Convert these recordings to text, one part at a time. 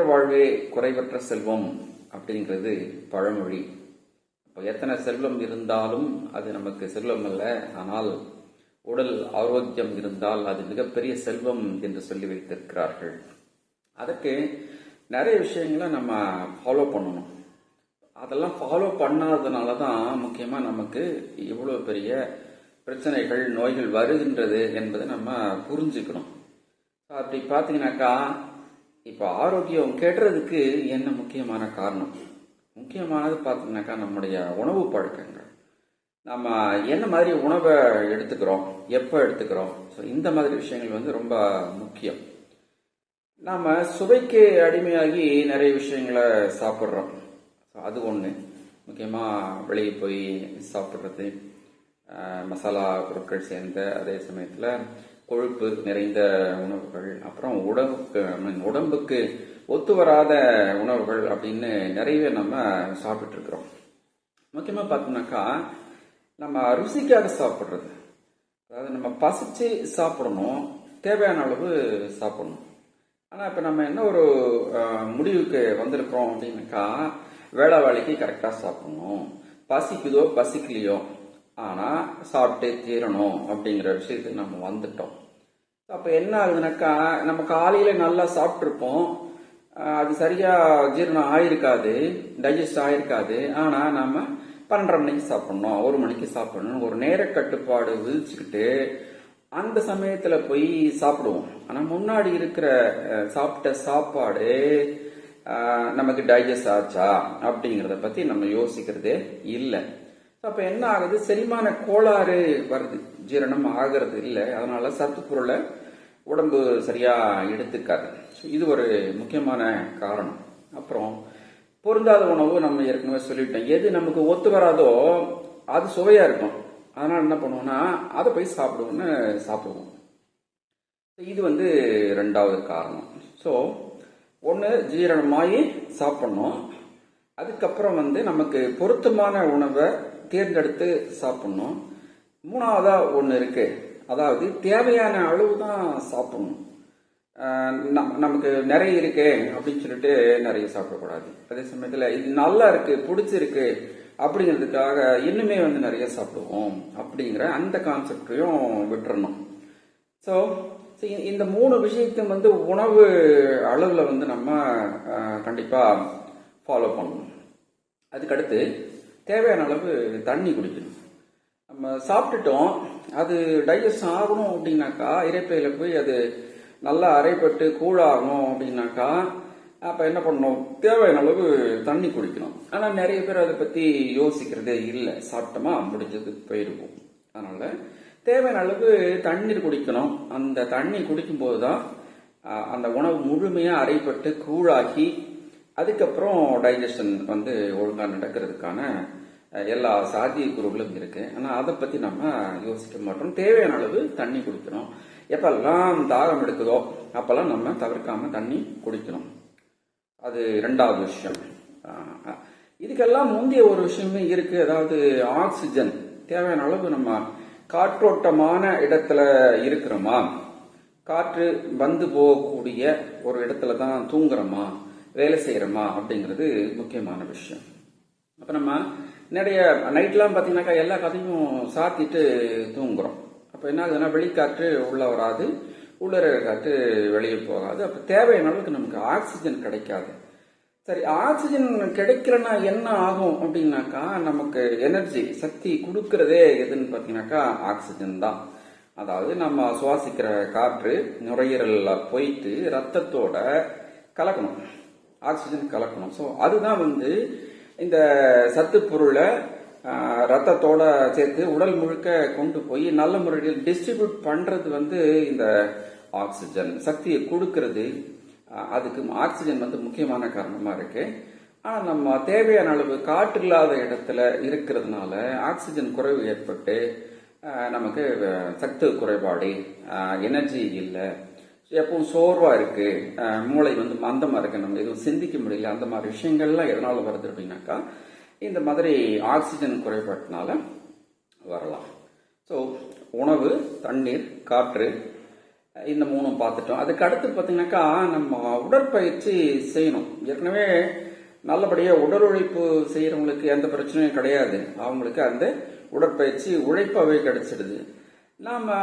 வாழ்வே குறைவற்ற செல்வம் அப்படிங்கிறது பழமொழி. எத்தனை செல்வம் இருந்தாலும் அது நமக்கு செல்வம் அல்ல, ஆனால் உடல் ஆரோக்கியம் இருந்தால் அது மிகப்பெரிய செல்வம் என்று சொல்லி வைத்திருக்கிறார்கள். அதற்கு நிறைய விஷயங்களை நம்ம ஃபாலோ பண்ணணும். அதெல்லாம் ஃபாலோ பண்ணாததுனால தான் முக்கியமாக நமக்கு இவ்வளோ பெரிய பிரச்சனைகள், நோய்கள் வருகின்றது என்பதை நம்ம புரிஞ்சுக்கணும். அப்படி பார்த்தீங்கன்னாக்கா, இப்போ ஆரோக்கியம் கெடுறதுக்கு என்ன முக்கியமான காரணம்? முக்கியமானது பார்த்தீங்கன்னாக்கா நம்முடைய உணவு பழக்கங்கள். நம்ம என்ன மாதிரி உணவை எடுத்துக்கிறோம், எப்போ எடுத்துக்கிறோம், ஸோ இந்த மாதிரி விஷயங்கள் ரொம்ப முக்கியம். நாம் சுவைக்கு அடிமையாகி நிறைய விஷயங்களை சாப்பிட்றோம். அது ஒன்று. முக்கியமாக வெளியே போய் சாப்பிட்றது, மசாலா பொருட்கள் சேர்ந்த, அதே சமயத்தில் கொழுப்பு நிறைந்த உணவுகள், அப்புறம் உடம்புக்கு ஒத்து வராத உணவுகள் அப்படின்னு நிறையவே நம்ம சாப்பிட்டு இருக்கிறோம். முக்கியமாக பார்த்தோம்னாக்கா நம்ம ருசிக்காக சாப்பிட்றது, அதாவது நம்ம பசிச்சு சாப்பிடணும், தேவையான அளவு சாப்பிடணும். ஆனால் இப்போ நம்ம என்ன ஒரு முடிவுக்கு வந்திருக்கிறோம் அப்படின்னாக்கா, வேளா வேலைக்கு கரெக்டாக சாப்பிடணும், பசிக்குதோ பசிக்கலையோ ஆனால் சாப்பிட்டே தீரணும் அப்படிங்கிற விஷயத்துக்கு நம்ம வந்துட்டோம். அப்போ என்ன ஆகுதுனாக்கா, நம்ம காலையில் நல்லா சாப்பிட்ருப்போம், அது சரியாக ஜீரணம் ஆயிருக்காது, டைஜஸ்ட் ஆயிருக்காது. ஆனால் நம்ம 12:30 மணிக்கு சாப்பிடணும், 1 மணிக்கு சாப்பிடணும், ஒரு நேர கட்டுப்பாடு விதிச்சுக்கிட்டு அந்த சமயத்தில் போய் சாப்பிடுவோம். ஆனால் முன்னாடி இருக்கிற சாப்பிட்ட சாப்பாடு நமக்கு டைஜஸ்ட் ஆச்சா அப்படிங்கிறத பற்றி நம்ம யோசிக்கிறதே இல்லை. அப்போ என்ன ஆகுது, செரிமான கோளாறு வருது, ஜீரணம் ஆகிறது இல்லை. அதனால சத்து பொருளை உடம்பு சரியா எடுத்துக்காது. இது ஒரு முக்கியமான காரணம். அப்புறம் பொருந்தாத உணவு நம்ம ஏற்கனவே சொல்லிட்டோம். எது நமக்கு ஒத்து வராதோ அது சுவையா இருக்கும், அதனால என்ன பண்ணுவோம்னா அதை போய் சாப்பிடுவோம். இது ரெண்டாவது காரணம். ஸோ ஒன்று ஜீரணமாகி சாப்பிடணும், அதுக்கப்புறம் நமக்கு பொருத்தமான உணவை தேர்ந்தெடுத்து சாப்பிடணும். மூணாவதா ஒன்று இருக்கு, அதாவது தேவையான அளவு தான் சாப்பிடணும். நமக்கு நிறைய இருக்கு அப்படின்னு சொல்லிட்டு நிறைய சாப்பிடக்கூடாது. அதே சமயத்தில் இது நல்லா இருக்கு, பிடிச்சிருக்கு அப்படிங்கிறதுக்காக இன்னுமே நிறைய சாப்பிடுவோம் அப்படிங்கிற அந்த கான்செப்டையும் விட்டுறணும். ஸோ இந்த 3 விஷயத்தையும் உணவு அளவில் நம்ம கண்டிப்பாக ஃபாலோ பண்ணணும். அதுக்கடுத்து தேவையான அளவு தண்ணி குடிக்கணும். நம்ம சாப்பிட்டுட்டோம், அது டைஜஸ்ட் ஆகணும் அப்படின்னாக்கா, இரைப்பையில் போய் அது நல்லா அரைப்பட்டு கூழாகணும் அப்படின்னாக்கா, அப்போ என்ன பண்ணணும், தேவையான அளவு தண்ணி குடிக்கணும். ஆனால் நிறைய பேர் அதை பற்றி யோசிக்கிறதே இல்லை, சாப்பிட்டோமா முடிஞ்சது போயிருக்கும். அதனால தேவையான அளவு தண்ணீர் குடிக்கணும். அந்த தண்ணி குடிக்கும்போது தான் அந்த உணவு முழுமையாக அரைப்பட்டு கூழாகி அதுக்கப்புறம் டைஜஷன் ஒழுங்காக நடக்கிறதுக்கான எல்லா சாத்தியக்கூறுகளும் இருக்கு. ஆனால் அதை பற்றி நம்ம யோசிக்க மாட்டோம். தேவையான அளவு தண்ணி குடிக்கணும். எப்பெல்லாம் தாகம் எடுக்குதோ அப்பெல்லாம் நம்ம தவிர்க்காம தண்ணி குடிக்கணும். அது ரெண்டாவது விஷயம். இதுக்கெல்லாம் முந்தைய ஒரு விஷயமே இருக்கு, அதாவது ஆக்சிஜன். தேவையான அளவு நம்ம காற்றோட்டமான இடத்துல இருக்கிறோமா, காற்று வந்து போகக்கூடிய ஒரு இடத்துல தான் தூங்குறோமா, வேலை செய்யறோமா அப்படிங்கிறது முக்கியமான விஷயம். அப்ப நம்ம நிறைய நைட்லாம் பார்த்தீங்கன்னாக்கா எல்லா கதையும் சாத்திட்டு தூங்குறோம். அப்போ என்ன ஆகுதுன்னா, வெளிக்காற்று உள்ள வராது, உள்ளர காற்று வெளியே போகாது. அப்போ தேவையான அளவுக்கு நமக்கு ஆக்சிஜன் கிடைக்காது. சரி, ஆக்சிஜன் கிடைக்கலன்னா என்ன ஆகும் அப்படின்னாக்கா, நமக்கு எனர்ஜி சக்தி கொடுக்கறதே எதுன்னு பார்த்தீங்கன்னாக்கா ஆக்சிஜன் தான். அதாவது நம்ம சுவாசிக்கிற காற்று நுரையீரல்ல போயிட்டு ரத்தத்தோட கலக்கணும், ஆக்சிஜன் கலக்கணும். ஸோ அதுதான் இந்த சத்து பொருளை ரத்தத்தோட சேர்த்து உடல் முழுக்க கொண்டு போய் நல்ல முறையில் டிஸ்ட்ரிபியூட் பண்றது இந்த ஆக்சிஜன் சக்தியை கொடுக்கறது. அதுக்கு ஆக்சிஜன் முக்கியமான காரணமா இருக்கு. ஆனா நம்ம தேவையான அளவு காற்று இல்லாத இடத்துல இருக்கிறதுனால ஆக்சிஜன் குறைவு ஏற்பட்டு நமக்கு சத்து குறைபாடு, எனர்ஜி இல்லை, எப்பவும் சோர்வா இருக்கு, மூளை மந்தமா இருக்கு, நம்ம எதுவும் சிந்திக்க முடியல, அந்த மாதிரி விஷயங்கள்லாம் எதனால வருது அப்படின்னாக்கா இந்த மாதிரி ஆக்சிஜன் குறைபாட்டினால வரலாம். ஸோ உணவு, தண்ணீர், காற்று, இந்த மூணும் பார்த்துட்டோம். அதுக்கு அடுத்து பார்த்தீங்கன்னாக்கா நம்ம உடற்பயிற்சி செய்யணும். ஏற்கனவே நல்லபடியாக உடல் உழைப்பு செய்யறவங்களுக்கு எந்த பிரச்சனையும் கிடையாது. அவங்களுக்கு அந்த உடற்பயிற்சி உழைப்பாகவே கிடைச்சிடுது. நாம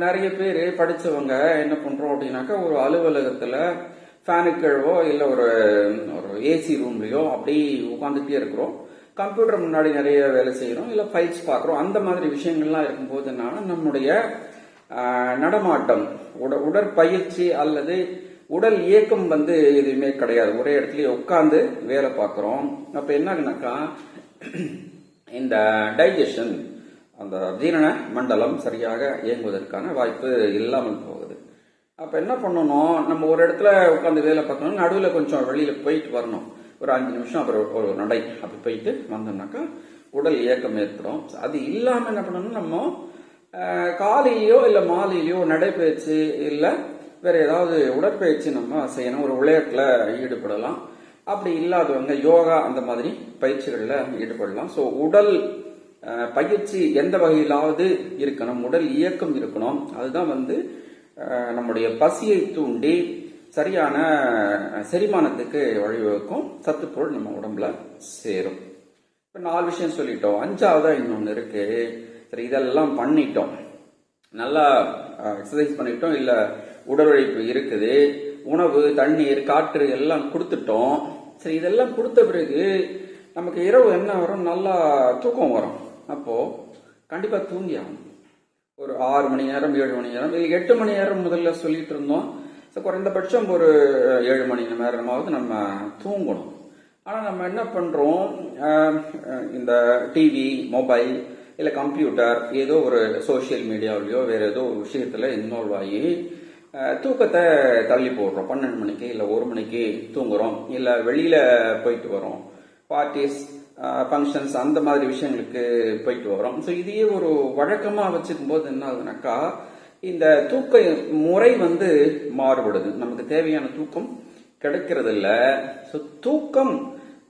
நிறைய பேர் படிச்சவங்க என்ன பண்றோம் அப்படின்னாக்கா, ஒரு அலுவலகத்துல ஃபேனுக்கழவோ இல்லை ஒரு ஏசி ரூம்லயோ அப்படி உட்காந்துட்டே இருக்கிறோம். கம்ப்யூட்டர் முன்னாடி நிறைய வேலை செய்யறோம், இல்லை ஃபைல்ஸ் பார்க்குறோம். அந்த மாதிரி விஷயங்கள்லாம் இருக்கும்போது நம்முடைய நடமாட்டம், உடற்பயிற்சி அல்லது உடல் இயக்கம் எதுவுமே கிடையாது. ஒரே இடத்துல உட்காந்து வேலை பார்க்குறோம். அப்ப என்னாகனாக்கா, இந்த டைஜஷன், அந்த ஜீரண மண்டலம் சரியாக இயங்குவதற்கான வாய்ப்பு இல்லாமல் போகுது. அப்ப என்ன பண்ணணும், நம்ம ஒரு இடத்துல உட்காந்து வேலை பார்க்கணும், நடுவில் கொஞ்சம் வெளியில போயிட்டு வரணும். ஒரு 5 நிமிஷம் அப்புறம் ஒரு நடை அப்படி போயிட்டு வந்தோம்னாக்கா உடல் இயக்கம் ஏற்படும். அது இல்லாம என்ன பண்ணணும், நம்ம காலையிலயோ இல்ல மாலையிலயோ நடைபயிற்சி இல்ல வேற ஏதாவது உடற்பயிற்சி நம்ம செய்யணும். ஒரு விளையாட்டுல ஈடுபடலாம். அப்படி இல்லாதவங்க யோகா அந்த மாதிரி பயிற்சிகள்ல ஈடுபடலாம். ஸோ உடல் பயிற்சி எந்த வகையிலாவது இருக்கணும், உடல் இயக்கம் இருக்கணும். அதுதான் நம்முடைய பசியை தூண்டி சரியான செரிமானத்துக்கு வழிவகுக்கும், சத்துப்பொருள் நம்ம உடம்புல சேரும். இப்ப 4 விஷயம் சொல்லிட்டோம். 5ஆவதா இன்னொன்னு இருக்கு. சரி, இதெல்லாம் பண்ணிட்டோம், நல்லா எக்ஸசைஸ் பண்ணிட்டோம், இல்ல உடல் உழைப்பு இருக்குது, உணவு, தண்ணீர், காற்று எல்லாம் கொடுத்துட்டோம். சரி, இதெல்லாம் கொடுத்த பிறகு நமக்கு இரவு என்ன வரும், நல்லா தூக்கம் வரும். அப்போ கண்டிப்பா தூங்கி ஆகும். ஒரு 6 மணி நேரம் 7 மணி நேரம் 8 மணி நேரம் முதல்ல சொல்லிட்டு இருந்தோம். குறைந்தபட்சம் ஒரு 7 மணி நேரமாவது நம்ம தூங்கணும். ஆனா நம்ம என்ன பண்றோம், இந்த டிவி, மொபைல் இல்ல கம்ப்யூட்டர், ஏதோ ஒரு சோசியல் மீடியாவிலயோ வேற ஏதோ ஒரு விஷயத்துல இன்வால்வ் ஆகி தூக்கத்தை தள்ளி போடுறோம். 12 மணிக்கு இல்ல 1 மணிக்கு தூங்குறோம், இல்ல வெளியில போயிட்டு வரோம், பார்ட்டிஸ், ஃபங்க்ஷன்ஸ் அந்த மாதிரி விஷயங்களுக்கு போயிட்டு வரோம். ஸோ இதையே ஒரு வழக்கமா வச்சுக்கும் போது என்ன ஆகுதுனாக்கா, இந்த தூக்க முறை மாறுபடுது. நமக்கு தேவையான தூக்கம் கிடைக்கிறது இல்ல. ஸோ தூக்கம்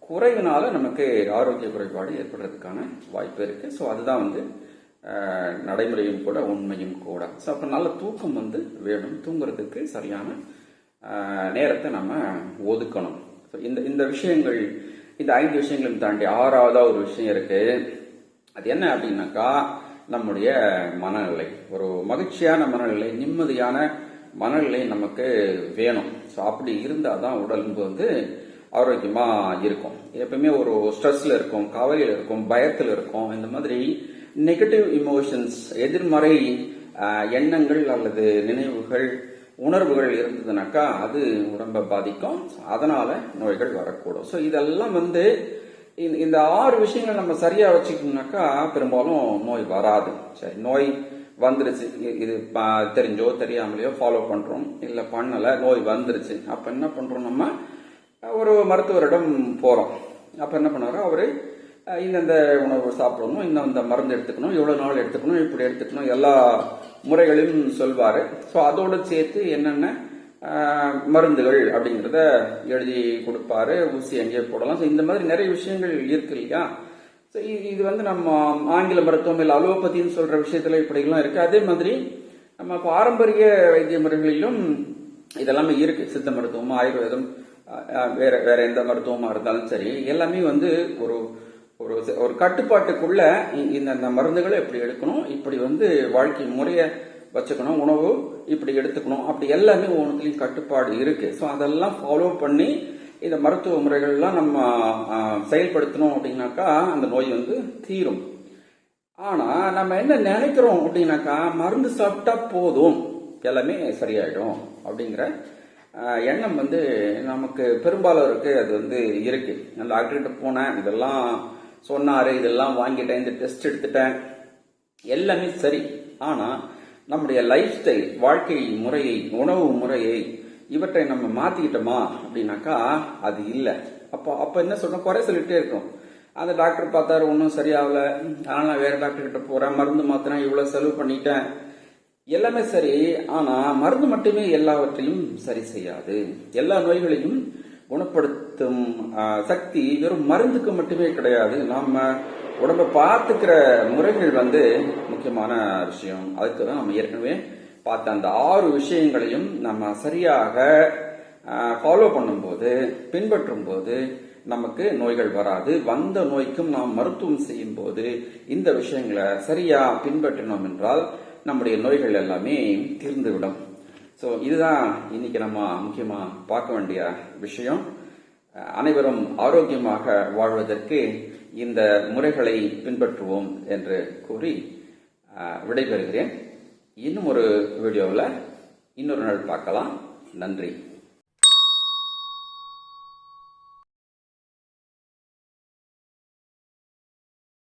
குறைவினால நமக்கு ஆரோக்கிய குறைபாடு ஏற்படுறதுக்கான வாய்ப்பு இருக்கு. ஸோ அதுதான் நடைமுறையும் கூட, உண்மையும் கூட. ஸோ அப்ப நல்ல தூக்கம் வேணும். தூங்குறதுக்கு சரியான நேரத்தை நம்ம ஒதுக்கணும். இந்த விஷயங்கள், இந்த 5 விஷயங்களையும் தாண்டி 6ஆவதா ஒரு விஷயம் இருக்கு. அது என்ன அப்படின்னாக்கா, நம்முடைய மனநிலை. ஒரு மகிழ்ச்சியான மனநிலை, நிம்மதியான மனநிலை நமக்கு வேணும். ஸோ அப்படி இருந்தாதான் உடல் ஆரோக்கியமா இருக்கும். எப்பவுமே ஒரு ஸ்ட்ரெஸ்ல இருக்கும், கவலையில இருக்கும், பயத்தில் இருக்கும். இந்த மாதிரி நெகட்டிவ் இமோஷன்ஸ், எதிர்மறை எண்ணங்கள் அல்லது நினைவுகள், உணர்வுகள் இருந்ததுனாக்கா அது உடம்பை பாதிக்கும். அதனால நோய்கள் வரக்கூடும். ஸோ இதெல்லாம் இந்த 6 விஷயங்கள் நம்ம சரியா வச்சுக்கணும்னாக்கா பெரும்பாலும் நோய் வராது. சரி, நோய் வந்துருச்சு, இது தெரிஞ்சோ தெரியாமலையோ ஃபாலோ பண்றோம், இல்ல பண்ணல, நோய் வந்துருச்சு. அப்ப என்ன பண்றோம், நம்ம ஒரு மருத்துவரிடம் போறோம். அப்ப என்ன பண்ணுவாரு, அவரு இந்த உணவு சாப்பிடணும், இந்த மருந்து எடுத்துக்கணும், எவ்வளவு நாள் எடுத்துக்கணும், இப்படி எடுத்துக்கணும், எல்லா முறைகளையும் சொல்வாரு. ஸோ அதோட சேர்த்து என்னென்ன மருந்துகள் அப்படிங்கிறத எழுதி கொடுப்பாரு. ஊசி எங்கேயே போடலாம். ஸோ இந்த மாதிரி நிறைய விஷயங்கள் இருக்கு இல்லையா. ஸோ இது நம்ம ஆங்கில மருத்துவம் இல்லை அலோபதின்னு சொல்ற விஷயத்துல இப்படிலாம் இருக்கு. அதே மாதிரி நம்ம பாரம்பரிய வைத்திய முறைகளிலும் இதெல்லாமே இருக்கு. சித்த மருத்துவம், ஆயுர்வேதம், வேற எந்த மருத்துவமா இருந்தாலும் சரி, எல்லாமே ஒரு ஒரு கட்டுப்பாட்டுக்குள்ள இந்த மருந்துகளை எப்படி எடுக்கணும், இப்படி வாழ்க்கை முறைய வச்சுக்கணும், உணவு இப்படி எடுத்துக்கணும், அப்படி எல்லாமே ஒவ்வொன்றுலையும் கட்டுப்பாடு இருக்கு. ஸோ அதெல்லாம் ஃபாலோ பண்ணி இந்த மருத்துவ முறைகள்லாம் நம்ம செயல்படுத்தணும் அப்படின்னாக்கா அந்த நோய் தீரும். ஆனா நம்ம என்ன நினைக்கிறோம் அப்படின்னாக்கா, மருந்து சாப்பிட்டா போதும், எல்லாமே சரியாயிடும் அப்படிங்கிற எண்ணம் நமக்கு பெரும்பாலோருக்கு அது இருக்கு. அந்த டாக்டர்கிட்ட போனேன், இதெல்லாம் சொன்னாரு, இதெல்லாம் வாங்கிட்டேன், இந்த டெஸ்ட் எடுத்துட்டேன், எல்லாமே சரி. ஆனா நம்முடைய லைஃப் ஸ்டைல், வாழ்க்கை முறையை, உணவு முறையை, இவற்றை நம்ம மாத்திக்கிட்டோமா அப்படின்னாக்கா அது இல்லை. அப்ப என்ன சொல்றோம், குறை சொல்லிட்டே இருக்கோம். அந்த டாக்டர் பார்த்தாரு, ஒன்றும் சரியாகல, அதனால நான் வேற டாக்டர் கிட்ட போறேன், மருந்து மாத்திரம் இவ்வளவு செலவு பண்ணிட்டேன், எல்லாமே சரி. ஆனா மருந்து மட்டுமே எல்லாவற்றையும் சரி செய்யாது. எல்லா நோய்களையும் குணப்படுத்தும் சக்தி வெறும் மருந்துக்கு மட்டுமே கிடையாது. நாம உடம்பை பார்த்துக்கிற முறைகள் முக்கியமான விஷயம். அதுக்கு தான் நம்ம ஏற்கனவே பார்த்த அந்த 6 விஷயங்களையும் நம்ம சரியாக ஃபாலோ பண்ணும்போது, பின்பற்றும் போது நமக்கு நோய்கள் வராது. வந்த நோய்க்கும் நாம் மருத்துவம் செய்யும் போது இந்த விஷயங்களை சரியா பின்பற்றினோம் என்றால் நம்முடைய நோய்கள் எல்லாமே தீர்ந்துவிடும். ஸோ இதுதான் இன்னைக்கு நம்ம முக்கியமா பார்க்க வேண்டிய விஷயம். அனைவரும் ஆரோக்கியமாக வாழ்வதற்கு இந்த முறைகளை பின்பற்றுவோம் என்று கூறி விடைபெறுகிறேன். இன்னும் ஒரு வீடியோவில் இன்னொரு நாள் பார்க்கலாம். நன்றி.